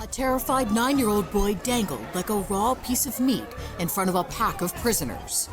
A terrified 9-year-old boy dangled like a raw piece of meat in front of a pack of prisoners.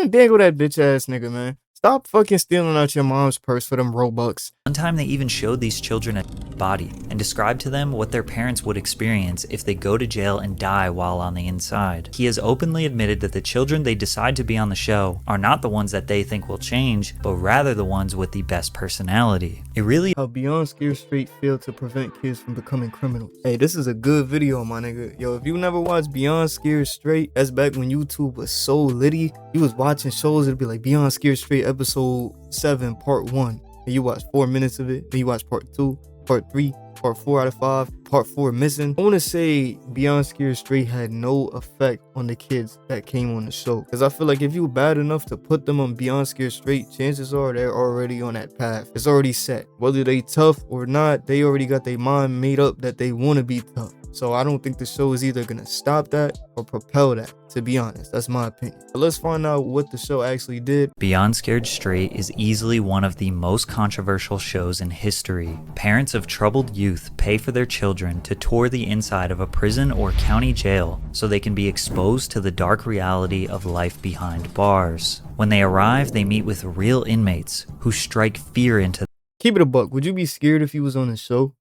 Dangle that bitch ass nigga, man. Stop fucking stealing out your mom's purse for them Robux. One time they even showed these children a body and described to them what their parents would experience if they go to jail and die while on the inside. He has openly admitted that the children they decide to be on the show are not the ones that they think will change, but rather the ones with the best personality. It really How Beyond Scared Straight failed to prevent kids from becoming criminals. Hey, this is a good video, my nigga. Yo, if you never watched Beyond Scared Straight, that's back when YouTube was so litty. You was watching shows, it'd be like Beyond Scared Straight episode 7 part 1. And you watch 4 minutes of it. Then you watch part 2, part 3, part 4 out of 5, part 4 missing. I want to say Beyond Scared Straight had no effect on the kids that came on the show. Because I feel like if you bad enough to put them on Beyond Scared Straight, chances are they're already on that path. It's already set. Whether they tough or not, they already got their mind made up that they want to be tough. So I don't think the show is either going to stop that or propel that, to be honest. That's my opinion. But let's find out what the show actually did. Beyond Scared Straight is easily one of the most controversial shows in history. Parents of troubled youth pay for their children to tour the inside of a prison or county jail so they can be exposed to the dark reality of life behind bars. When they arrive, they meet with real inmates who strike fear into them. Keep it a buck. Would you be scared if you was on the show?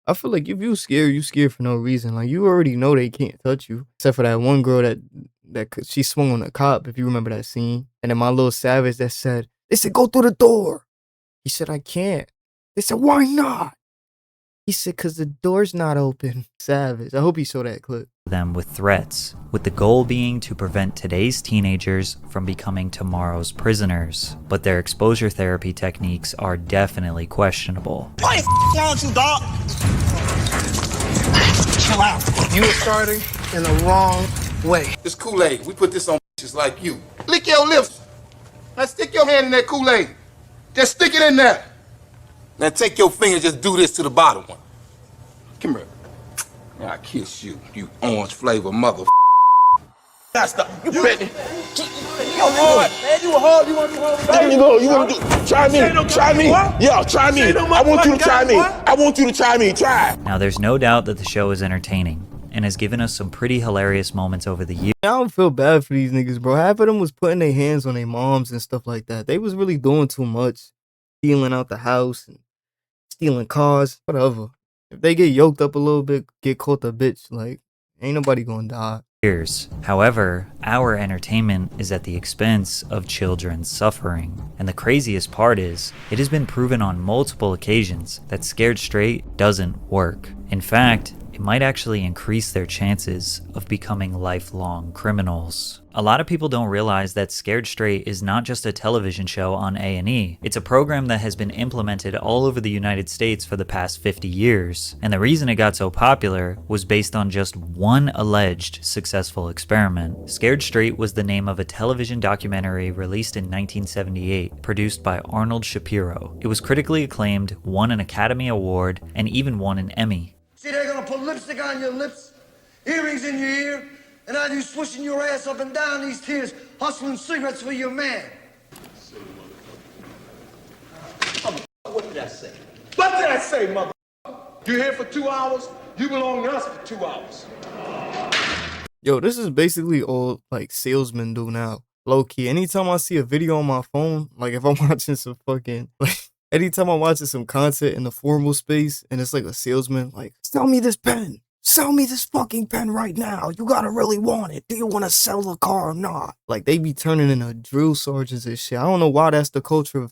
I feel like if you scared for no reason. Like, you already know they can't touch you. Except for that one girl that she swung on a cop, if you remember that scene. And then my little savage that said, they said, go through the door. He said, I can't. They said, why not? He said, because the door's not open. Savage. I hope he saw that clip. Them with threats, with the goal being to prevent today's teenagers from becoming tomorrow's prisoners. But their exposure therapy techniques are definitely questionable. What the f wrong you, dog? Chill out. You are starting in the wrong way. This Kool-Aid, we put this on just like you. Lick your lips. Now stick your hand in that Kool-Aid. Just stick it in there. Now take your finger, just do this to the bottom one. Come here. I kiss you, you orange flavor mother. That's the you ready? You hard, man. You hard. You want to do hard? There you go. You want to do? Try me. Try me. Yeah, try me. I want you to try me. I want you to try me. Try. Now, there's no doubt that the show is entertaining and has given us some pretty hilarious moments over the years. I don't feel bad for these niggas, bro. Half of them was putting their hands on their moms and stuff like that. They was really doing too much, stealing out the house and stealing cars, whatever. If they get yoked up a little bit, get caught a bitch, like, ain't nobody gonna die. However, our entertainment is at the expense of children's suffering. And the craziest part is, it has been proven on multiple occasions that Scared Straight doesn't work. In fact, it might actually increase their chances of becoming lifelong criminals. A lot of people don't realize that Scared Straight is not just a television show on A&E. It's a program that has been implemented all over the United States for the past 50 years. And the reason it got so popular was based on just one alleged successful experiment. Scared Straight was the name of a television documentary released in 1978, produced by Arnold Shapiro. It was critically acclaimed, won an Academy Award, and even won an Emmy. See, they're gonna put lipstick on your lips, earrings in your ear, and have you swishing your ass up and down these tears, hustling cigarettes for your man. What did I say? What did I say, mother? You're here for 2 hours. You belong to us for 2 hours. Yo, this is basically all like salesmen do now. Low key. Anytime I see a video on my phone, like if I'm watching some fucking anytime I'm watching some content in the formal space and it's like a salesman, like, sell me this pen. Sell me this fucking pen right now. You gotta really want it. Do you want to sell the car or not? Like, they be turning into drill sergeants and shit. I don't know why that's the culture of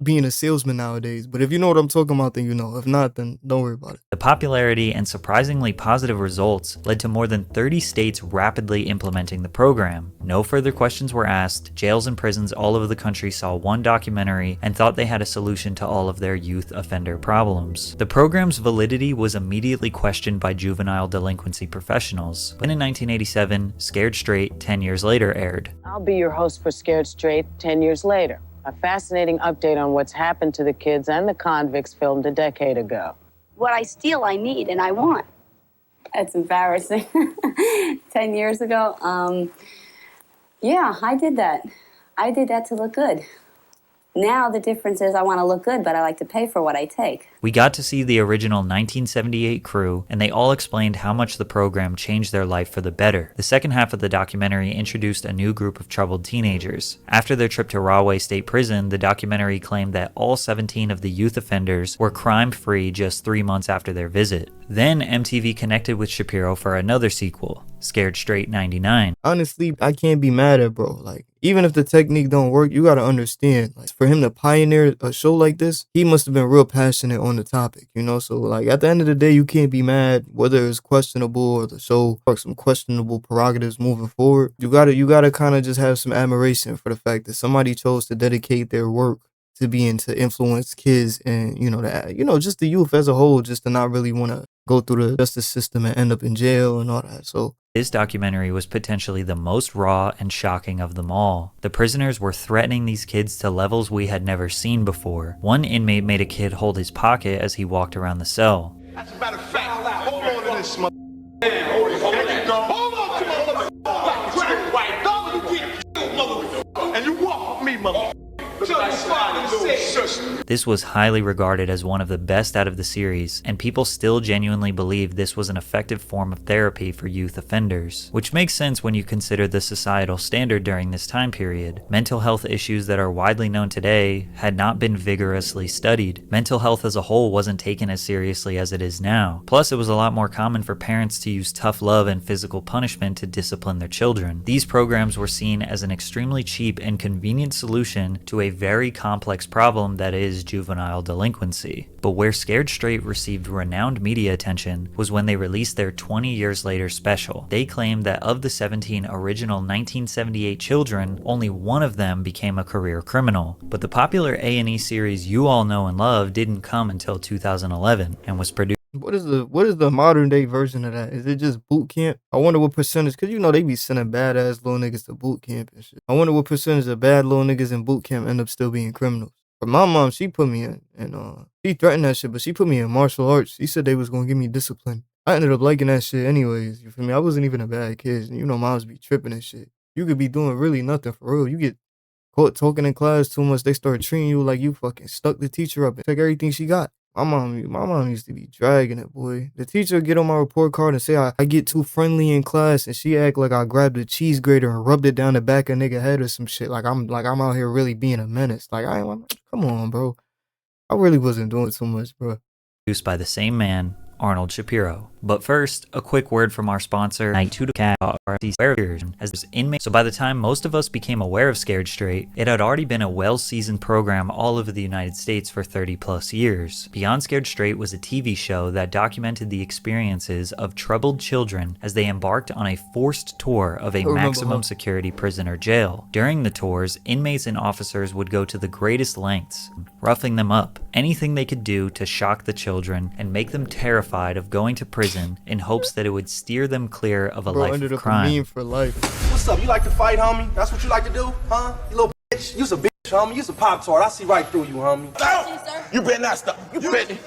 being a salesman nowadays, but if you know what I'm talking about, then you know. If not, then don't worry about it. The popularity and surprisingly positive results led to more than 30 states rapidly implementing the program. No further questions were asked. Jails and prisons all over the country saw one documentary and thought they had a solution to all of their youth offender problems. The program's validity was immediately questioned by juvenile delinquency professionals. When in 1987, Scared Straight 10 years later aired. I'll be your host for Scared Straight 10 years later. A fascinating update on what's happened to the kids and the convicts filmed a decade ago. What I steal, I need, and I want. That's embarrassing. 10 years ago, yeah, I did that. I did that to look good. Now the difference is I want to look good, but I like to pay for what I take. We got to see the original 1978 crew, and they all explained how much the program changed their life for the better. The second half of the documentary introduced a new group of troubled teenagers. After their trip to Rahway State Prison, the documentary claimed that all 17 of the youth offenders were crime-free just 3 months after their visit. Then MTV connected with Shapiro for another sequel, Scared Straight 99. Honestly, I can't be mad at bro. Like, even if the technique don't work, you gotta understand, like, for him to pioneer a show like this, he must have been real passionate on the topic, you know? So, like, at the end of the day, you can't be mad whether it's questionable or the show or some questionable prerogatives moving forward. You gotta kind of just have some admiration for the fact that somebody chose to dedicate their work to being to influence kids and, just the youth as a whole, just to not really want to go through the justice system and end up in jail and all that. So this documentary was potentially the most raw and shocking of them all. The prisoners were threatening these kids to levels we had never seen before. One inmate made a kid hold his pocket as he walked around the cell. As a matter of fact, hold on to this mother. Hold on to my mother. Right, don't get killed, mother. And you walk with me, mother. This was highly regarded as one of the best out of the series, and people still genuinely believe this was an effective form of therapy for youth offenders, which makes sense when you consider the societal standard during this time period. Mental health issues that are widely known today had not been vigorously studied. Mental health as a whole wasn't taken as seriously as it is now. Plus, it was a lot more common for parents to use tough love and physical punishment to discipline their children. These programs were seen as an extremely cheap and convenient solution to a very complex problem that is juvenile delinquency. But where Scared Straight received renowned media attention was when they released their 20 years later special. They claimed that of the 17 original 1978 children, only one of them became a career criminal. But the popular A&E series you all know and love didn't come until 2011 and was produced. What is the modern day version of that? Is it just boot camp? I wonder what percentage, cause they be sending badass little niggas to boot camp and shit. I wonder what percentage of bad little niggas in boot camp end up still being criminals. But my mom, she put me in, and she threatened that shit, but she put me in martial arts. She said they was gonna give me discipline. I ended up liking that shit anyways. You feel me? I wasn't even a bad kid. Moms be tripping and shit. You could be doing really nothing for real. You get caught talking in class too much, they start treating you like you fucking stuck the teacher up and took everything she got. My mom used to be dragging it, boy. The teacher would get on my report card and say I get too friendly in class, and she act like I grabbed a cheese grater and rubbed it down the back of a nigga head or some shit. Like I'm out here really being a menace. Like come on, bro. I really wasn't doing too much, bro. Produced by the same man, Arnold Shapiro. But first, a quick word from our sponsor, Night to Cat, as inmates. So by the time most of us became aware of Scared Straight, it had already been a well-seasoned program all over the United States for 30 plus years. Beyond Scared Straight was a TV show that documented the experiences of troubled children as they embarked on a forced tour of a maximum security prison or jail. During the tours, inmates and officers would go to the greatest lengths, roughing them up, anything they could do to shock the children and make them terrified of going to prison in hopes that it would steer them clear of a life of crime. For life. What's up? You like to fight, homie? That's what you like to do, huh? You little bitch. You's a bitch, homie. You's a Pop-Tart. I see right through you, homie. You better not stop. You better. Yo,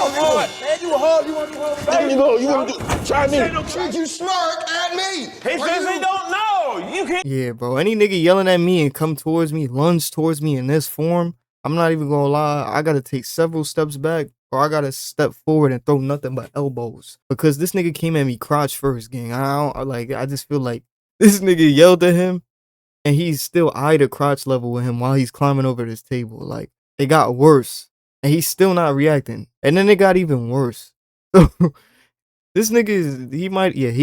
hard, man. You a hard. You want to do There you go. You want to try me? Did you smirk at me? He says he don't know. You can't. Yeah, bro. Any nigga yelling at me and come towards me, lunge towards me in this form, I'm not even gonna lie. I gotta take several steps back, or I gotta step forward and throw nothing but elbows. Because this nigga came at me crotch first, gang. I just feel like this nigga yelled at him, and he's still eyed a crotch level with him while he's climbing over this table. Like, it got worse, and he's still not reacting. And then it got even worse. This nigga he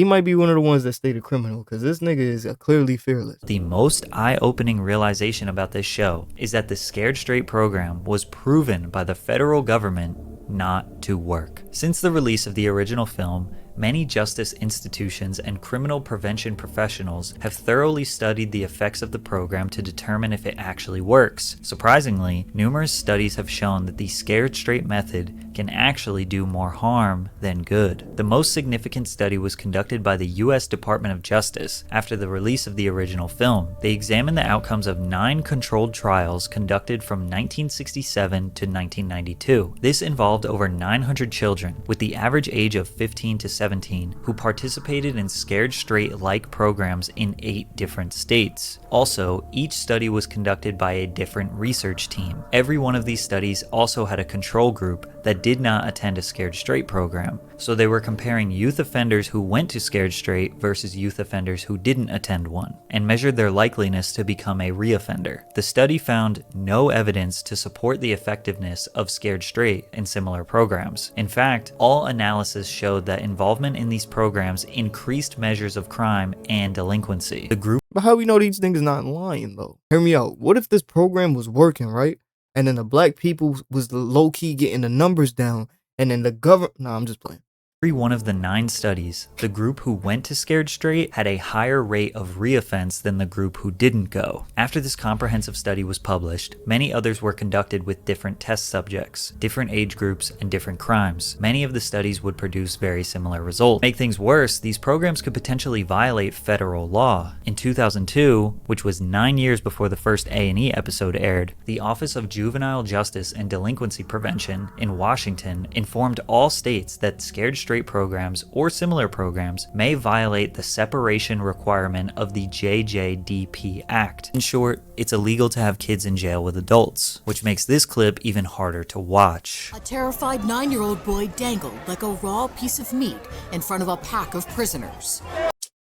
might be one of the ones that stayed a criminal, because this nigga is clearly fearless. The most eye-opening realization about this show is that the Scared Straight program was proven by the federal government not to work. Since the release of the original film, many justice institutions and criminal prevention professionals have thoroughly studied the effects of the program to determine if it actually works. Surprisingly, numerous studies have shown that the Scared Straight method can actually do more harm than good. The most significant study was conducted by the US Department of Justice after the release of the original film. They examined the outcomes of 9 controlled trials conducted from 1967 to 1992. This involved over 900 children, with the average age of 15 to 17, who participated in Scared Straight-like programs in 8 different states. Also, each study was conducted by a different research team. Every one of these studies also had a control group that did not attend a Scared Straight program, so they were comparing youth offenders who went to Scared Straight versus youth offenders who didn't attend one, and measured their likeliness to become a reoffender. The study found no evidence to support the effectiveness of Scared Straight in similar programs. In fact, all analysis showed that involvement in these programs increased measures of crime and delinquency. The group. But how we know these niggas not lying though? Hear me out. What if this program was working, right? And then the black people was the low key getting the numbers down, and then the government. Nah, I'm just playing. Every one of the 9 studies, the group who went to Scared Straight had a higher rate of reoffense than the group who didn't go. After this comprehensive study was published, many others were conducted with different test subjects, different age groups, and different crimes. Many of the studies would produce very similar results. To make things worse, these programs could potentially violate federal law. In 2002, which was 9 years before the first A&E episode aired, the Office of Juvenile Justice and Delinquency Prevention in Washington informed all states that Scared Straight programs or similar programs may violate the separation requirement of the JJDP Act. In short, it's illegal to have kids in jail with adults, which makes this clip even harder to watch. A terrified 9-year-old boy dangled like a raw piece of meat in front of a pack of prisoners.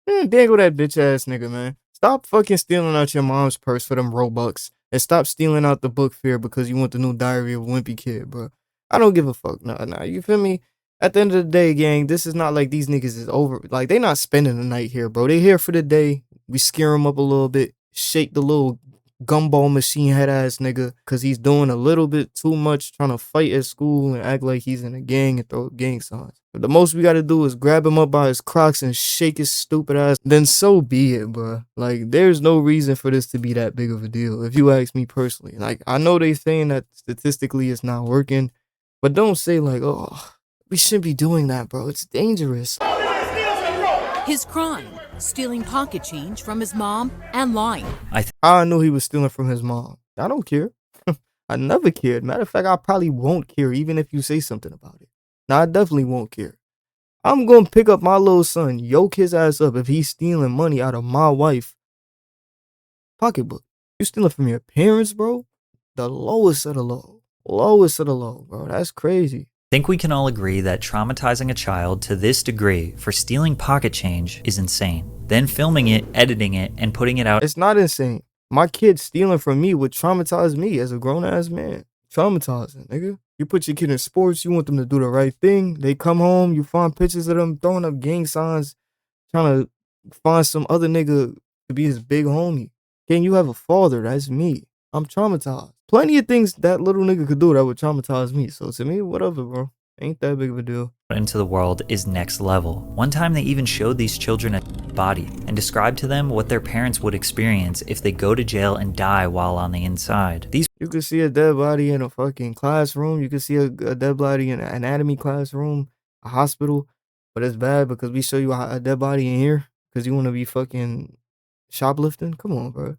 Dangle that bitch ass nigga, man. Stop fucking stealing out your mom's purse for them Robux, and stop stealing out the book fair because you want the new Diary of a Wimpy Kid, bro. I don't give a fuck. Nah, you feel me? At the end of the day, gang, this is not like these niggas is over. Like, they not spending the night here, bro. They here for the day. We scare them up a little bit. Shake the little gumball machine head ass nigga, because he's doing a little bit too much trying to fight at school and act like he's in a gang and throw gang signs. But the most we got to do is grab him up by his Crocs and shake his stupid ass. Then so be it, bro. Like, there's no reason for this to be that big of a deal, if you ask me personally. Like, I know they saying that statistically it's not working, but don't say like, oh, we shouldn't be doing that, bro. It's dangerous. His crime, stealing pocket change from his mom and lying. I knew he was stealing from his mom. I don't care. I never cared. Matter of fact, I probably won't care even if you say something about it. Now, I definitely won't care. I'm going to pick up my little son, yoke his ass up if he's stealing money out of my wife's pocketbook. You stealing from your parents, bro? The lowest of the low. Lowest of the low, bro. That's crazy. I think we can all agree that traumatizing a child to this degree for stealing pocket change is insane. Then filming it, editing it, and putting it out. It's not insane. My kid stealing from me would traumatize me as a grown-ass man. Traumatizing, nigga. You put your kid in sports, you want them to do the right thing. They come home, you find pictures of them throwing up gang signs, trying to find some other nigga to be his big homie. Can you have a father? That's me. I'm traumatized. Plenty of things that little nigga could do that would traumatize me. So to me, whatever, bro. Ain't that big of a deal. Into the world is next level. One time they even showed these children a body and described to them what their parents would experience if they go to jail and die while on the inside. You could see a dead body in a fucking classroom. You could see a dead body in an anatomy classroom, a hospital. But it's bad because we show you a dead body in here because you want to be fucking shoplifting. Come on, bro.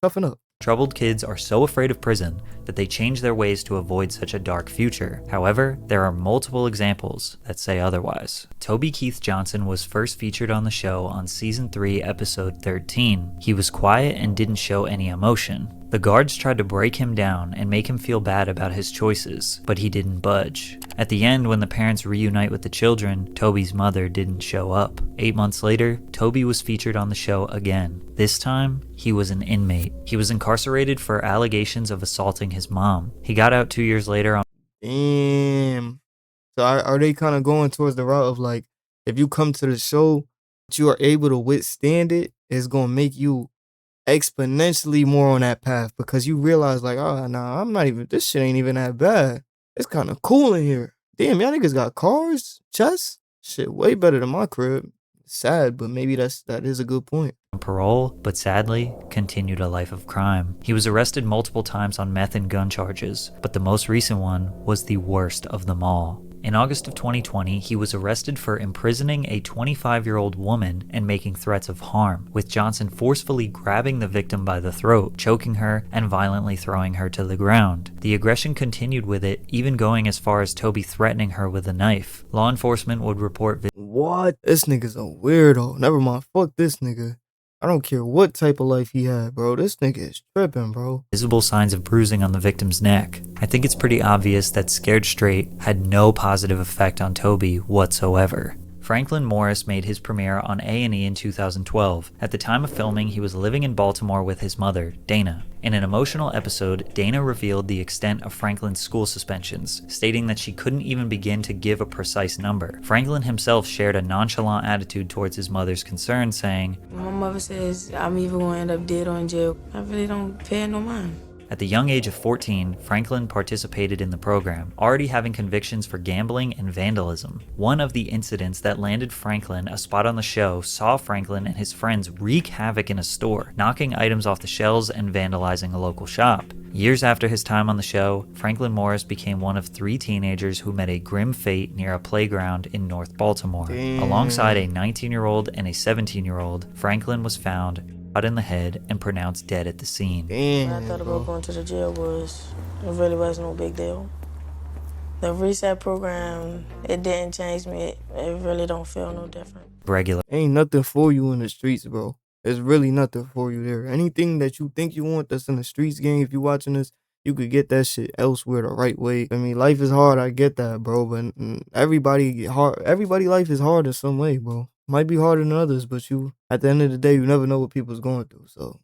Toughen up. Troubled kids are so afraid of prison that they change their ways to avoid such a dark future. However, there are multiple examples that say otherwise. Toby Keith Johnson was first featured on the show on season 3, episode 13. He was quiet and didn't show any emotion. The guards tried to break him down and make him feel bad about his choices, but he didn't budge. At the end, when the parents reunite with the children, Toby's mother didn't show up. 8 months later, Toby was featured on the show again. This time, he was an inmate. He was incarcerated for allegations of assaulting his mom. He got out 2 years later on. Damn. So are they kind of going towards the route of like, if you come to the show, you are able to withstand it, it's going to make you exponentially more on that path because you realize like, oh, nah, I'm not even, this shit ain't even that bad. It's kind of cool in here. Damn, y'all niggas got cars, chests? Shit, way better than my crib. sad, but maybe that is a good point. Parole, but sadly continued a life of crime. He was arrested multiple times on meth and gun charges, but the most recent one was the worst of them all. In August of 2020, he was arrested for imprisoning a 25-year-old woman and making threats of harm, with Johnson forcefully grabbing the victim by the throat, choking her, and violently throwing her to the ground. The aggression continued with it, even going as far as Toby threatening her with a knife. Law enforcement would report What? This nigga's a weirdo. Never mind, fuck this nigga. I don't care what type of life he had, bro. This nigga is tripping, bro. visible signs of bruising on the victim's neck. I think it's pretty obvious that Scared Straight had no positive effect on Toby whatsoever. Franklin Morris made his premiere on A&E in 2012. At the time of filming, he was living in Baltimore with his mother, Dana. In an emotional episode, Dana revealed the extent of Franklin's school suspensions, stating that she couldn't even begin to give a precise number. Franklin himself shared a nonchalant attitude towards his mother's concerns, saying, "My mother says I'm either going to end up dead or in jail. I really don't pay no mind." At the young age of 14, Franklin participated in the program, already having convictions for gambling and vandalism. One of the incidents that landed Franklin a spot on the show saw Franklin and his friends wreak havoc in a store, knocking items off the shelves and vandalizing a local shop. Years after his time on the show, Franklin Morris became one of 3 teenagers who met a grim fate near a playground in North Baltimore. Damn. Alongside a 19-year-old and a 17-year-old, Franklin was found shot in the head and pronounced dead at the scene. Damn, What I thought about going to the jail was, it really was no big deal. The reset program, it didn't change me. It really don't feel no different. Regular. Ain't nothing for you in the streets, bro. There's really nothing for you there. Anything that you think you want that's in the streets, gang, if you watching this, you could get that shit elsewhere the right way. I mean, life is hard, I get that, bro, but everybody life is hard in some way, bro. Might be harder than others, but at the end of the day, you never know what people's going through. So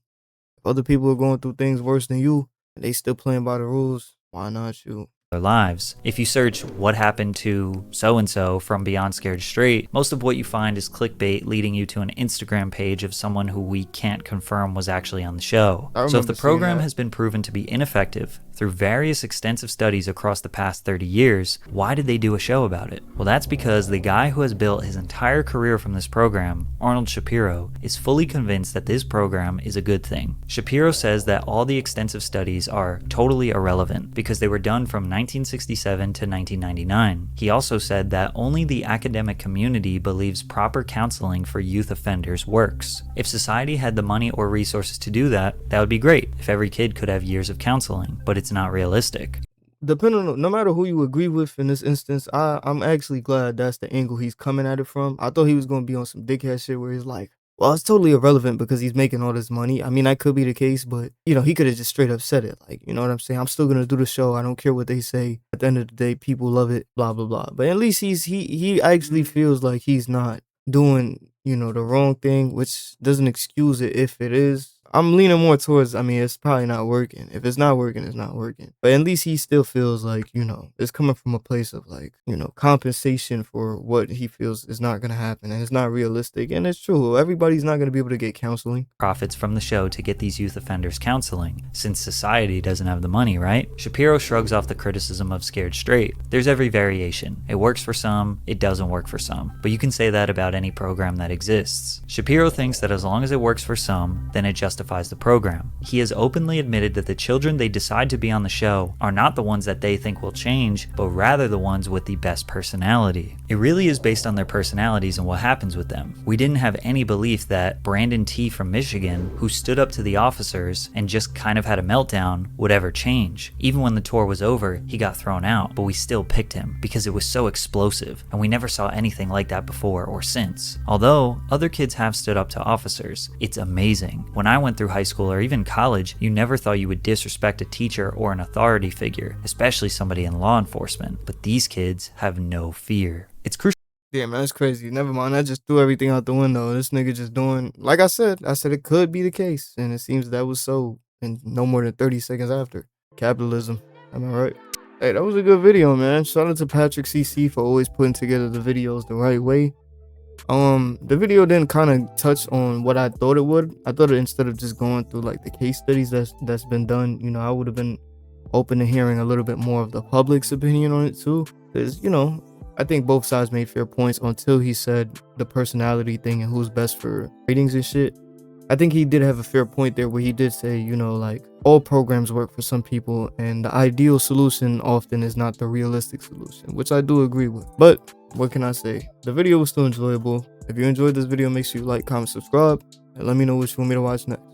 if other people are going through things worse than you, and they still playing by the rules, why not you? Their lives. If you search what happened to so-and-so from Beyond Scared Straight, most of what you find is clickbait leading you to an Instagram page of someone who we can't confirm was actually on the show. So if the program has been proven to be ineffective through various extensive studies across the past 30 years, why did they do a show about it? Well, that's because the guy who has built his entire career from this program, Arnold Shapiro, is fully convinced that this program is a good thing. Shapiro says that all the extensive studies are totally irrelevant because they were done from 1967 to 1999. He also said that only the academic community believes proper counseling for youth offenders works. If society had the money or resources to do that, that would be great if every kid could have years of counseling, but it's not realistic. Depending on, no matter who you agree with in this instance, I'm actually glad that's the angle he's coming at it from. I thought he was going to be on some dickhead shit where he's like, well, it's totally irrelevant because he's making all this money. I mean, that could be the case, but, he could have just straight up said it. Like, you know what I'm saying? I'm still going to do the show. I don't care what they say. At the end of the day, people love it, blah, blah, blah. But at least he actually feels like he's not doing, the wrong thing, which doesn't excuse it if it is. I'm leaning more towards, it's probably not working. If it's not working, it's not working. But at least he still feels like, it's coming from a place of like, compensation for what he feels is not going to happen. And it's not realistic. And it's true. Everybody's not going to be able to get counseling. Profits from the show to get these youth offenders counseling, since society doesn't have the money, right? Shapiro shrugs off the criticism of Scared Straight. There's every variation. It works for some, it doesn't work for some. But you can say that about any program that exists. Shapiro thinks that as long as it works for some, then it justifies the program. He has openly admitted that the children they decide to be on the show are not the ones that they think will change, but rather the ones with the best personality. It really is based on their personalities and what happens with them. We didn't have any belief that Brandon T. from Michigan, who stood up to the officers and just kind of had a meltdown, would ever change. Even when the tour was over, he got thrown out, but we still picked him because it was so explosive, and we never saw anything like that before or since. Although other kids have stood up to officers, it's amazing. When I went through high school or even college, you never thought you would disrespect a teacher or an authority figure, especially somebody in law enforcement. But these kids have no fear. It's crucial. Yeah, man, that's crazy. Never mind. I just threw everything out the window. This nigga just doing, like I said it could be the case. And it seems that was so in no more than 30 seconds after. Capitalism. Am I right? Hey, that was a good video, man. Shout out to Patrick CC for always putting together the videos the right way. The video didn't kind of touch on what I thought it would. I thought instead of just going through like the case studies that's been done, I would have been open to hearing a little bit more of the public's opinion on it too. Because, I think both sides made fair points until he said the personality thing and who's best for ratings and shit. I think he did have a fair point there where he did say, you know, like all programs work for some people and the ideal solution often is not the realistic solution, which I do agree with. But what can I say? The video was still enjoyable. If you enjoyed this video, make sure you like, comment, subscribe, and let me know what you want me to watch next.